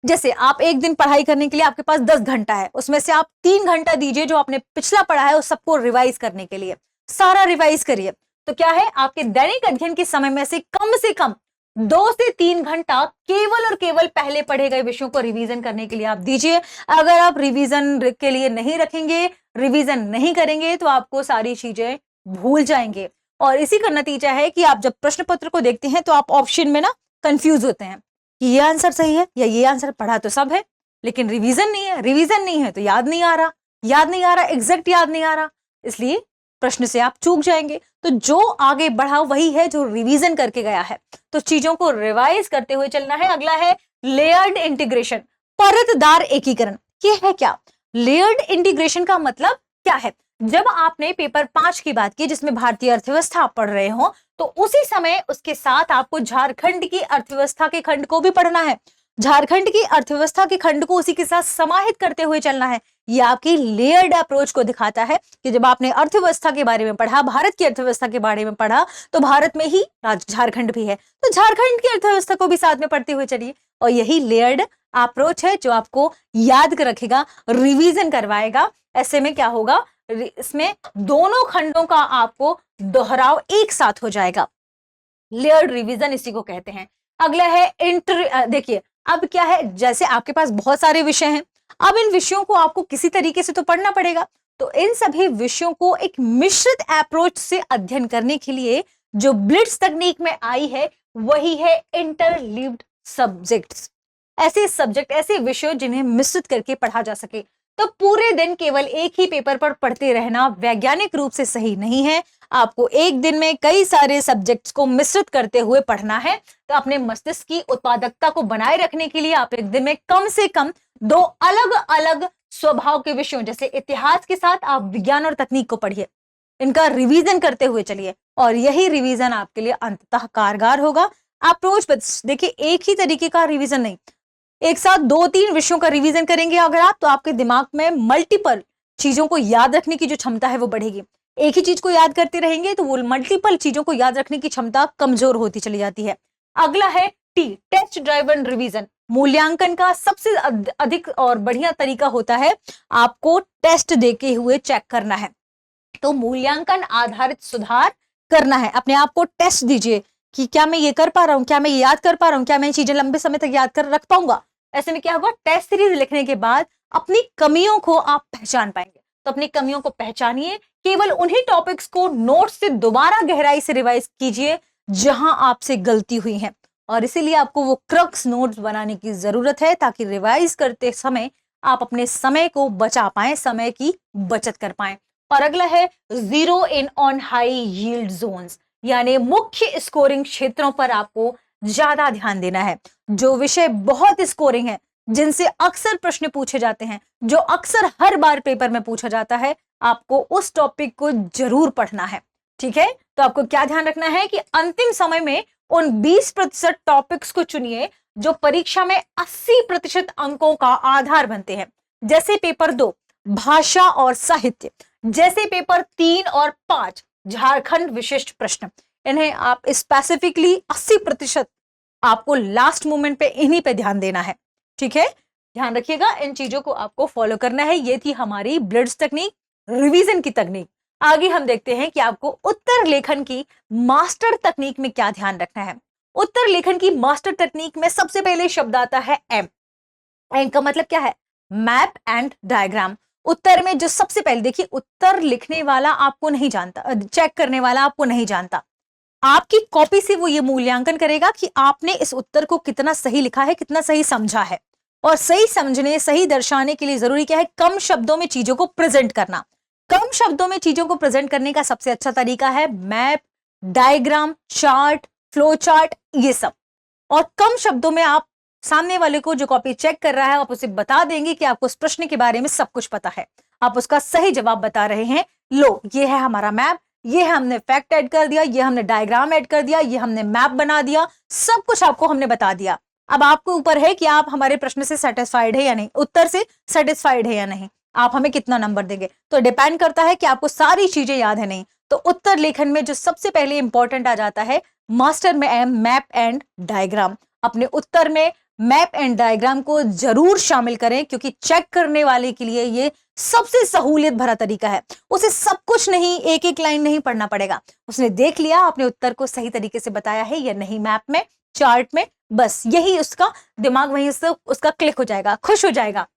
जैसे आप एक दिन पढ़ाई करने के लिए आपके पास 10 घंटा है, उसमें से आप 3 घंटा दीजिए जो आपने पिछला पढ़ा है उस सबको रिवाइज करने के लिए, सारा रिवाइज करिए। तो क्या है, आपके दैनिक अध्ययन के समय में से कम 2 से 3 घंटा केवल और केवल पहले पढ़े गए विषयों को रिवीजन करने के लिए आप दीजिए। अगर आप रिवीजन के लिए नहीं रखेंगे, रिवीजन नहीं करेंगे, तो आपको सारी चीजें भूल जाएंगे, और इसी का नतीजा है कि आप जब प्रश्न पत्र को देखते हैं तो आप ऑप्शन में ना कंफ्यूज होते हैं कि ये आंसर सही है या ये आंसर, पढ़ा तो सब है लेकिन रिवीजन नहीं है, रिवीजन नहीं है तो याद नहीं आ रहा, एग्जैक्ट याद नहीं आ रहा, इसलिए प्रश्न से आप चूक जाएंगे। तो जो आगे बढ़ा वही है जो रिवीजन करके गया है, तो चीजों को रिवाइज करते हुए चलना है। अगला है लेयर्ड इंटीग्रेशन, परतदार एकीकरण। ये है क्या? लेयर्ड इंटीग्रेशन का मतलब क्या है? जब आपने पेपर 5 की बात की जिसमें भारतीय अर्थव्यवस्था आप पढ़ रहे हो, तो उसी समय उसके साथ आपको झारखंड की अर्थव्यवस्था के खंड को भी पढ़ना है। झारखंड की अर्थव्यवस्था के खंड को उसी के साथ समाहित करते हुए चलना है। यह आपकी लेयर्ड अप्रोच को दिखाता है कि जब आपने अर्थव्यवस्था के बारे में पढ़ा, भारत की अर्थव्यवस्था के बारे में पढ़ा, तो भारत में ही झारखंड भी है, तो झारखंड की अर्थव्यवस्था को भी साथ में पढ़ते हुए चलिए। और यही लेयर्ड अप्रोच है जो आपको याद रखेगा, रिवीजन करवाएगा। ऐसे में क्या होगा, इसमें दोनों खंडों का आपको दोहराव एक साथ हो जाएगा। लेयर्ड रिवीजन इसी को कहते हैं। अगला है देखिए अब क्या है, जैसे आपके पास बहुत सारे विषय हैं, अब इन विषयों को आपको किसी तरीके से तो पढ़ना पड़ेगा, तो इन सभी विषयों को एक मिश्रित अप्रोच से अध्ययन करने के लिए जो ब्लिट्ज तकनीक में आई है वही है इंटरलीव्ड सब्जेक्ट्स। ऐसे सब्जेक्ट, ऐसे विषय जिन्हें मिश्रित करके पढ़ा जा सके। तो पूरे दिन केवल एक ही पेपर पर पढ़ते रहना वैज्ञानिक रूप से सही नहीं है। आपको एक दिन में कई सारे सब्जेक्ट्स को मिश्रित करते हुए पढ़ना है। तो अपने मस्तिष्क की उत्पादकता को बनाए रखने के लिए आप एक दिन में कम से कम 2 अलग अलग स्वभाव के विषयों जैसे इतिहास के साथ आप विज्ञान और तकनीक को पढ़िए, इनका रिवीजन करते हुए चलिए, और यही रिवीजन आपके लिए अंततः कारगर होगा। अप्रोच देखिए, एक ही तरीके का रिवीजन नहीं, एक साथ 2-3 विषयों का रिवीजन करेंगे अगर आप, तो आपके दिमाग में मल्टीपल चीजों को याद रखने की जो क्षमता है वो बढ़ेगी। एक ही चीज को याद करते रहेंगे तो वो मल्टीपल चीजों को याद रखने की क्षमता कमजोर होती चली जाती है। अगला है टी, टेस्ट ड्राइवन रिवीजन। मूल्यांकन का सबसे अधिक और बढ़िया तरीका होता है आपको टेस्ट देके हुए चेक करना है। तो मूल्यांकन आधारित सुधार करना है, अपने आप को टेस्ट दीजिए कि क्या मैं ये कर पा रहा हूँ, क्या मैं ये याद कर पा रहा हूँ, क्या मैं चीजें लंबे समय तक याद कर रख पाऊंगा। ऐसे में क्या होगा, टेस्ट सीरीज लिखने के बाद अपनी कमियों को आप पहचान पाएंगे। तो अपनी कमियों को पहचानिए, केवल उन्हीं टॉपिक्स को नोट्स से दोबारा गहराई से रिवाइज कीजिए जहां आपसे गलती हुई है, और इसीलिए आपको वो क्रक्स नोट्स बनाने की जरूरत है ताकि रिवाइज करते समय आप अपने समय को बचा पाएं, समय की बचत कर पाएं। और अगला है zero in on high yield zones, यानी मुख्य स्कोरिंग क्षेत्रों पर आपको ज्यादा ध्यान देना है। जो विषय बहुत स्कोरिंग है, जिनसे अक्सर प्रश्न पूछे जाते हैं, जो अक्सर हर बार पेपर में पूछा जाता है, आपको उस टॉपिक को जरूर पढ़ना है। ठीक है, तो आपको क्या ध्यान रखना है कि अंतिम समय में उन 20% टॉपिक्स को चुनिए जो परीक्षा में 80% अंकों का आधार बनते हैं। जैसे पेपर 2 भाषा और साहित्य, जैसे पेपर 3 और 5 झारखंड विशिष्ट प्रश्न, इन्हें आप स्पेसिफिकली 80% आपको लास्ट मोमेंट पे इन्हीं पे ध्यान देना है। ठीक है, ध्यान रखिएगा, इन चीजों को आपको फॉलो करना है। ये थी हमारी ब्लिट्ज तकनीक, रिवीजन की तकनीक। आगे हम देखते हैं कि आपको उत्तर लेखन की मास्टर तकनीक में क्या ध्यान रखना है। उत्तर लेखन की मास्टर तकनीक में सबसे पहले शब्द आता है एम। एम का मतलब क्या है, मैप एंड डायग्राम। उत्तर में जो सबसे पहले देखिए, उत्तर लिखने वाला आपको नहीं जानता, चेक करने वाला आपको नहीं जानता। आपकी कॉपी से वो ये मूल्यांकन करेगा कि आपने इस उत्तर को कितना सही लिखा है, कितना सही समझा है। और सही समझने, सही दर्शाने के लिए जरूरी क्या है, कम शब्दों में चीजों को प्रेजेंट करना। कम शब्दों में चीजों को प्रेजेंट करने का सबसे अच्छा तरीका है map, diagram, chart, flow chart, ये सब। और कम शब्दों में आप सामने वाले को, जो कॉपी चेक कर रहा है, आप उसे बता देंगे कि आपको उस प्रश्न के बारे में सब कुछ पता है, आप उसका सही जवाब बता रहे हैं। लो, ये है हमारा मैप, ये हमने फैक्ट ऐड कर दिया, ये हमने डायग्राम ऐड कर दिया, ये हमने मैप बना दिया, सब कुछ आपको हमने बता दिया। अब आपको ऊपर है कि आप हमारे प्रश्न से सेटिस्फाइड है या नहीं, उत्तर से सेटिस्फाइड है या नहीं, आप हमें कितना नंबर देंगे। तो डिपेंड करता है कि आपको सारी चीजें याद है नहीं। तो उत्तर लेखन में जो सबसे पहले इंपॉर्टेंट आ जाता है मास्टर में मैप एंड डायग्राम। अपने उत्तर में मैप एंड डायग्राम को जरूर शामिल करें, क्योंकि चेक करने वाले के लिए ये सबसे सहूलियत भरा तरीका है। उसे सब कुछ नहीं, एक एक लाइन नहीं पढ़ना पड़ेगा। उसने देख लिया आपने उत्तर को सही तरीके से बताया है या नहीं, मैप में, चार्ट में, बस यही उसका दिमाग वहीं से उसका क्लिक हो जाएगा, खुश हो जाएगा।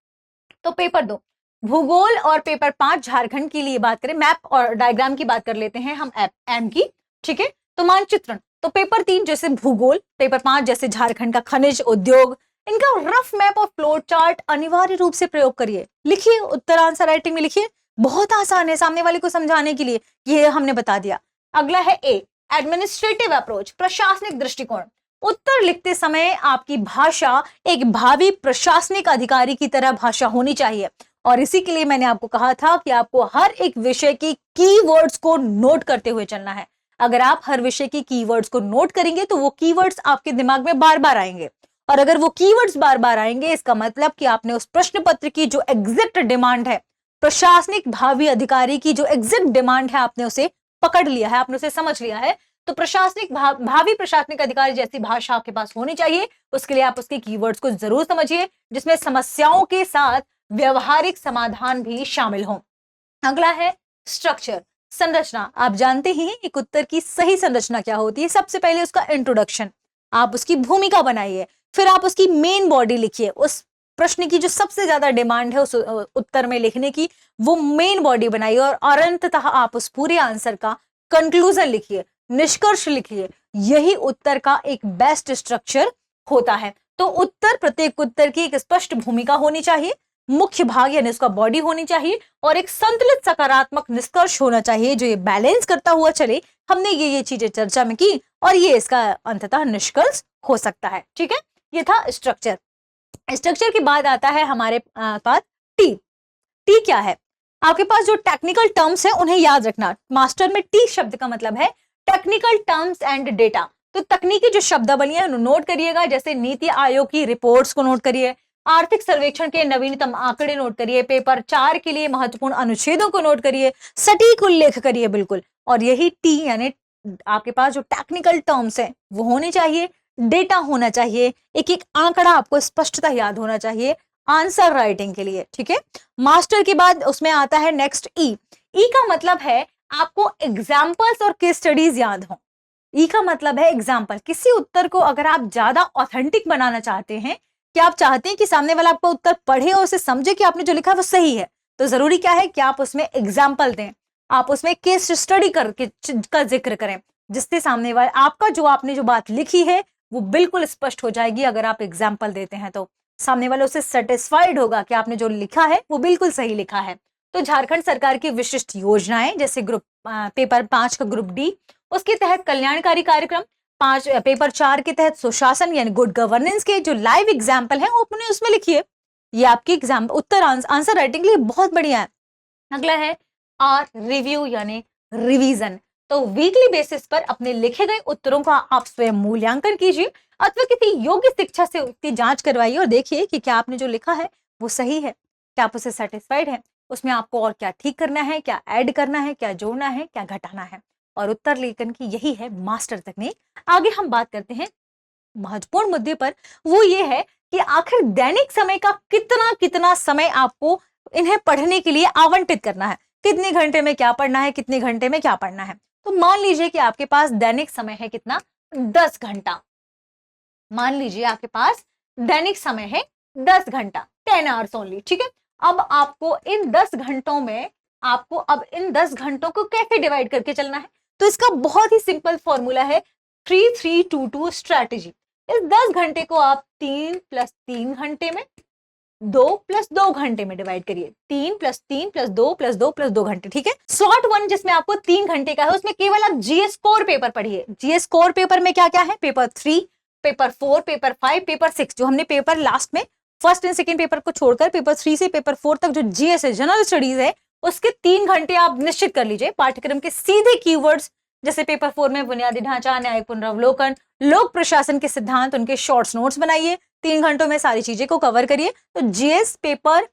तो पेपर 2 भूगोल और पेपर 5 झारखंड के लिए बात करें, मैप और डायग्राम की बात कर लेते हैं हम एम की। ठीक है, तो मानचित्रण, तो पेपर 3 जैसे भूगोल, पेपर 5 जैसे झारखंड का खनिज उद्योग, इनका रफ मैप और फ्लो चार्ट अनिवार्य रूप से प्रयोग करिए। लिखिए, उत्तर आंसर राइटिंग में लिखिए, बहुत आसान है सामने वाले को समझाने के लिए, ये हमने बता दिया। अगला है ए, एडमिनिस्ट्रेटिव अप्रोच, प्रशासनिक दृष्टिकोण। उत्तर लिखते समय आपकी भाषा एक भावी प्रशासनिक अधिकारी की तरह भाषा होनी चाहिए। और इसी के लिए मैंने आपको कहा था कि आपको हर एक विषय की कीवर्ड्स को नोट करते हुए चलना है। अगर आप हर विषय की कीवर्ड्स को नोट करेंगे तो वो कीवर्ड्स आपके दिमाग में बार बार आएंगे, और अगर वो कीवर्ड्स बार बार आएंगे, इसका मतलब कि आपने उस प्रश्न पत्र की जो एग्जैक्ट डिमांड है, प्रशासनिक भावी अधिकारी की जो एग्जैक्ट डिमांड है, आपने उसे पकड़ लिया है, आपने उसे समझ लिया है। तो प्रशासनिक भावी प्रशासनिक अधिकारी जैसी भाषा आपके पास होनी चाहिए। उसके लिए आप उसके कीवर्ड्स को जरूर समझिए, जिसमें समस्याओं के साथ व्यवहारिक समाधान भी शामिल हों। अगला है स्ट्रक्चर, संरचना। आप जानते ही हैं एक उत्तर की सही संरचना क्या होती है। सबसे पहले उसका इंट्रोडक्शन, आप उसकी भूमिका बनाइए, फिर आप उसकी मेन बॉडी लिखिए। उस प्रश्न की जो सबसे ज्यादा डिमांड है उस उत्तर में लिखने की, वो मेन बॉडी बनाइए, और अंततः आप उस पूरे आंसर का कंक्लूजन लिखिए, निष्कर्ष लिखिए। यही उत्तर का एक बेस्ट स्ट्रक्चर होता है। तो उत्तर, प्रत्येक उत्तर की एक स्पष्ट भूमिका होनी चाहिए, मुख्य भाग यानी उसका बॉडी होनी चाहिए, और एक संतुलित सकारात्मक निष्कर्ष होना चाहिए जो ये बैलेंस करता हुआ चले। हमने ये चीजें चर्चा में की और ये इसका अंततः निष्कर्ष हो सकता है। ठीक है, ये था स्ट्रक्चर। स्ट्रक्चर के बाद आता है हमारे पास टी। टी क्या है? आपके पास जो टेक्निकल टर्म्स है उन्हें याद रखना। मास्टर में टी शब्द का मतलब है टेक्निकल टर्म्स एंड डेटा। तो तकनीकी जो शब्दावलियां नोट करिएगा, जैसे नीति आयोग की रिपोर्ट्स को नोट करिए, आर्थिक सर्वेक्षण के नवीनतम आंकड़े नोट करिए, पेपर 4 के लिए महत्वपूर्ण अनुच्छेदों को नोट करिए, सटीक उल्लेख करिए बिल्कुल। और यही टी यानी आपके पास जो टेक्निकल टर्म्स है वो होने चाहिए, डेटा होना चाहिए, एक एक आंकड़ा आपको स्पष्टता याद होना चाहिए आंसर राइटिंग के लिए, ठीक है। मास्टर के बाद उसमें आता है नेक्स्ट ई। ई का मतलब है आपको एग्जाम्पल्स और केस स्टडीज याद हो। ई का मतलब है एग्जाम्पल। किसी उत्तर को अगर आप ज्यादा ऑथेंटिक बनाना चाहते हैं, कि आप चाहते हैं कि सामने वाला आपका उत्तर पढ़े और उसे समझे कि आपने जो लिखा है वो सही है, तो जरूरी क्या है कि आप उसमें एग्जाम्पल दें, आप उसमें केस स्टडी करके का जिक्र करें, जिससे सामने वाले आपका जो आपने जो बात लिखी है वो बिल्कुल स्पष्ट हो जाएगी। अगर आप एग्जाम्पल देते हैं तो सामने वाले उससे सेटिस्फाइड होगा कि आपने जो लिखा है वो बिल्कुल सही लिखा है। तो झारखंड सरकार की विशिष्ट योजनाएं, जैसे पेपर 5 का ग्रुप डी, उसके तहत कल्याणकारी कार्यक्रम, पेपर 4 के तहत सुशासन यानी गुड गवर्नेंस के जो लाइव एग्जाम्पल है वो अपने उसमें लिखिए। ये आपकी एग्जाम उत्तर आंसर राइटिंग के लिए बहुत बढ़िया है। अगला है आर रिव्यू यानी रिवीजन। तो वीकली बेसिस पर अपने लिखे गए उत्तरों का आप स्वयं मूल्यांकन कीजिए अथवा किसी योग्य शिक्षा से उसकी जांच करवाइए और देखिए कि क्या आपने जो लिखा है वो सही है, क्या आप उससे सेटिस्फाइड है, उसमें आपको और क्या ठीक करना है, क्या ऐड करना है, क्या जोड़ना है, क्या घटाना है। और उत्तर लेखन की यही है मास्टर तकनीक। आगे हम बात करते हैं महत्वपूर्ण मुद्दे पर, वो ये है कि आखिर दैनिक समय का कितना कितना समय आपको इन्हें पढ़ने के लिए आवंटित करना है, कितने घंटे में क्या पढ़ना है, कितने घंटे में क्या पढ़ना है। तो मान लीजिए कि आपके पास दैनिक समय है कितना, 10 घंटा। मान लीजिए आपके पास दैनिक समय है 10 घंटा, 10 आवर्स ओनली, ठीक है। अब आपको इन 10 घंटों में अब इन 10 घंटों को कैसे डिवाइड करके चलना है, तो इसका बहुत ही सिंपल फॉर्मूला है 3-3-2-2 स्ट्रैटेजी। इस 10 घंटे को आप 3 + 3 घंटे में, 2 + 2 घंटे में डिवाइड करिए। 3 + 3 + 2 + 2 + 2 घंटे, ठीक है। स्लॉट 1 जिसमें आपको 3 घंटे का है, उसमें केवल आप जीएस कोर पेपर पढ़िए। जीएस कोर पेपर में क्या क्या है, पेपर 3, पेपर 4, पेपर 5, पेपर 6, जो हमने पेपर लास्ट में फर्स्ट एंड सेकेंड पेपर को छोड़कर पेपर 3 से पेपर 4 तक जो जीएस है, जनरल स्टडीज है, उसके 3 घंटे आप निश्चित कर लीजिए। पाठ्यक्रम के सीधे कीवर्ड्स, जैसे पेपर 4 में बुनियादी ढांचा, न्यायिक पुनरावलोकन, लोक प्रशासन के सिद्धांत, उनके शॉर्ट्स नोट्स बनाइए। 3 घंटों में सारी चीजें को कवर करिए। तो जीएस पेपर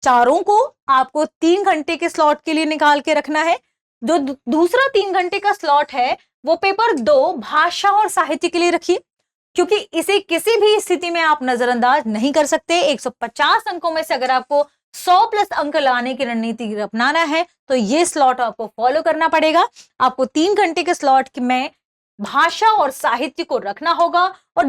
चारों को आपको 3 घंटे के स्लॉट के लिए निकाल के रखना है। जो दूसरा 3 घंटे का स्लॉट है वो पेपर 2 भाषा और साहित्य के लिए रखिए, क्योंकि इसे किसी भी स्थिति में आप नजरअंदाज नहीं कर सकते। 150 अंकों में से अगर आपको 100+ अंक लाने की रणनीति अपनाना है तो ये स्लॉट आपको फॉलो करना पड़ेगा। आपको 3 घंटे के स्लॉट में भाषा और साहित्य को रखना होगा। और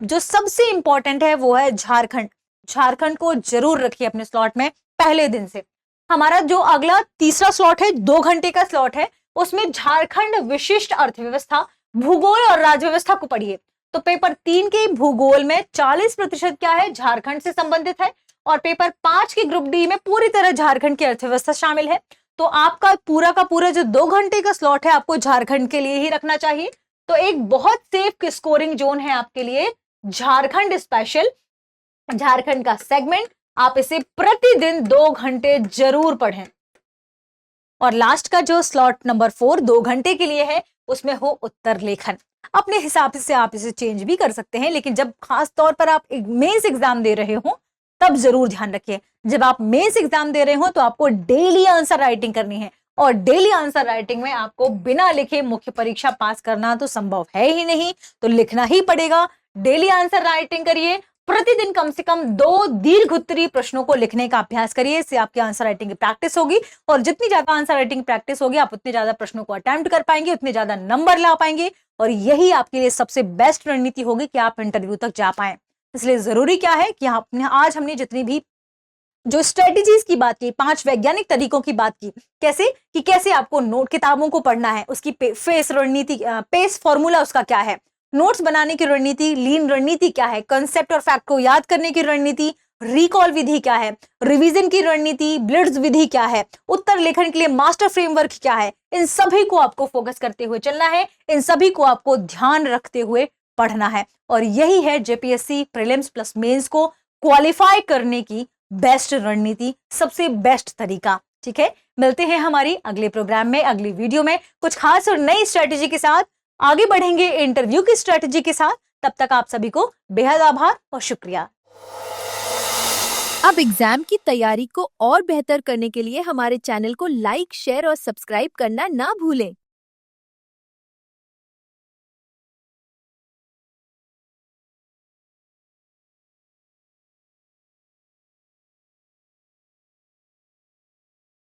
जो सबसे इंपॉर्टेंट है वो है झारखंड को जरूर रखिए अपने स्लॉट में पहले दिन से। हमारा जो अगला तीसरा स्लॉट है, 2 घंटे का स्लॉट है, उसमें झारखंड विशिष्ट अर्थव्यवस्था, भूगोल और राज्य व्यवस्था को पढ़िए। तो पेपर 3 के भूगोल में 40% क्या है, झारखंड से संबंधित है, और पेपर 5 के ग्रुप डी में पूरी तरह झारखंड की अर्थव्यवस्था शामिल है। तो आपका पूरा का पूरा जो 2 घंटे का स्लॉट है आपको झारखंड के लिए ही रखना चाहिए। तो एक बहुत सेफ स्कोरिंग जोन है आपके लिए झारखंड स्पेशल, झारखंड का सेगमेंट। आप इसे प्रतिदिन 2 घंटे जरूर पढ़ें। और लास्ट का जो स्लॉट नंबर 4 2 घंटे के लिए है, उसमें हो उत्तर लेखन। अपने हिसाब से आप इसे चेंज भी कर सकते हैं, लेकिन जब खास तौर पर आप मेंस एग्जाम दे रहे हो तब जरूर ध्यान रखिए। जब आप मेंस एग्जाम दे रहे हो तो आपको डेली आंसर राइटिंग करनी है, और डेली आंसर राइटिंग में आपको बिना लिखे मुख्य परीक्षा पास करना तो संभव है ही नहीं, तो लिखना ही पड़ेगा। डेली आंसर राइटिंग करिए, प्रतिदिन कम से कम 2 दीर्घ उत्तरीय प्रश्नों को लिखने का अभ्यास करिए। इससे आपकी आंसर राइटिंग की प्रैक्टिस होगी, और जितनी ज्यादा आंसर राइटिंग प्रैक्टिस होगी आप उतने ज्यादा प्रश्नों को अटेम्प्ट कर पाएंगे, उतने ज्यादा नंबर ला पाएंगे, और यही आपके लिए सबसे बेस्ट रणनीति होगी कि आप इंटरव्यू तक जा पाए। इसलिए जरूरी क्या है कि आज हमने जितनी भी जो स्ट्रेटेजीज की बात की, 5 वैज्ञानिक तरीकों की बात की, कैसे आपको नोट किताबों को पढ़ना है, उसकी पेस फॉर्मूला उसका क्या है, नोट्स बनाने की रणनीति, लीन रणनीति क्या है, कंसेप्ट और फैक्ट को याद करने की रणनीति, रिकॉल विधि क्या है, रिवीजन की रणनीति, ब्लिट्ज विधि क्या है, उत्तर लेखन के लिए मास्टर फ्रेमवर्क क्या है, इन सभी को आपको फोकस करते हुए चलना है, इन सभी को आपको ध्यान रखते हुए पढ़ना है। और यही है जेपीएससी प्रीलिम्स प्लस मेंस को क्वालिफाई करने की बेस्ट रणनीति, सबसे बेस्ट तरीका। ठीक है, मिलते हैं हमारी अगले प्रोग्राम में, अगली वीडियो में कुछ खास और नई स्ट्रेटेजी के साथ आगे बढ़ेंगे, इंटरव्यू की स्ट्रेटेजी के साथ। तब तक आप सभी को बेहद आभार और शुक्रिया। अब एग्जाम की तैयारी को और बेहतर करने के लिए हमारे चैनल को लाइक, शेयर और सब्सक्राइब करना ना भूलें।